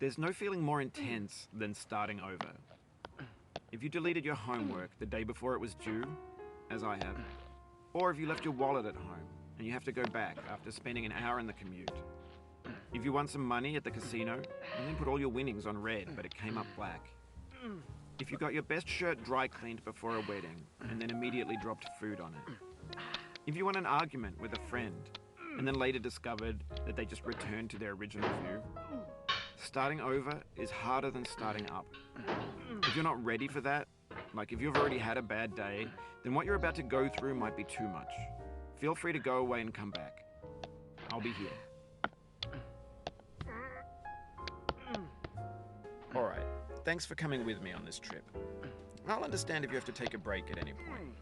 There's no feeling more intense than starting over. If you deleted your homework the day before it was due, as I have, or if you left your wallet at home and you have to go back after spending an hour in the commute. If you won some money at the casino and then put all your winnings on red but it came up black. If you got your best shirt dry cleaned before a wedding and then immediately dropped food on it. If you won an argument with a friend and then later discovered that they just returned to their original view. Starting over is harder than starting up. If you're not ready for that, like if you've already had a bad day, then what you're about to go through might be too much. Feel free to go away and come back. I'll be here. Alright, thanks for coming with me on this trip. I'll understand if you have to take a break at any point.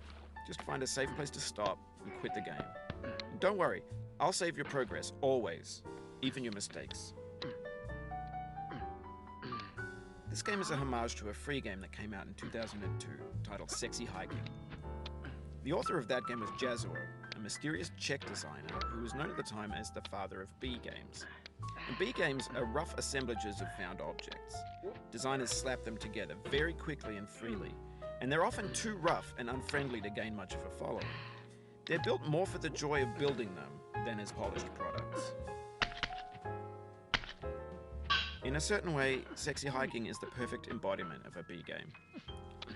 Just find a safe place to stop and quit the game. Don't worry, I'll save your progress, always, even your mistakes. This game is a homage to a free game that came out in 2002, titled Sexy Hiking. The author of that game was Jazor, a mysterious Czech designer who was known at the time as the father of B games. And B games are rough assemblages of found objects. Designers slap them together very quickly and freely, and they're often too rough and unfriendly to gain much of a following. They're built more for the joy of building them than as polished products. In a certain way, Sexy Hiking is the perfect embodiment of a B game.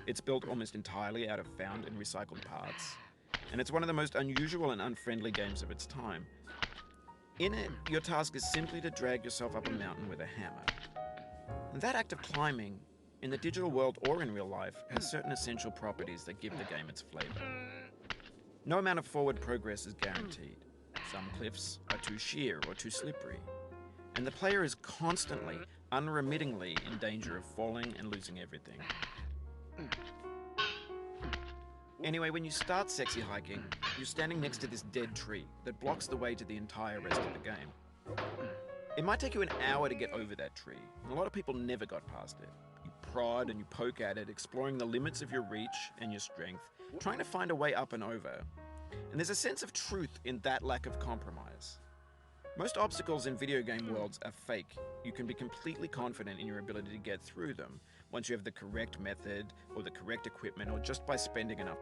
It's built almost entirely out of found and recycled parts, and it's one of the most unusual and unfriendly games of its time. In it, your task is simply to drag yourself up a mountain with a hammer. And that act of climbing, in the digital world or in real life, has certain essential properties that give the game its flavor. No amount of forward progress is guaranteed. Some cliffs are too sheer or too slippery. And the player is constantly, unremittingly in danger of falling and losing everything. Anyway, when you start Sexy Hiking, you're standing next to this dead tree that blocks the way to the entire rest of the game. It might take you an hour to get over that tree, and a lot of people never got past it. You prod and you poke at it, exploring the limits of your reach and your strength, trying to find a way up and over. And there's a sense of truth in that lack of compromise. Most obstacles in video game worlds are fake. You can be completely confident in your ability to get through them once you have the correct method or the correct equipment or just by spending enough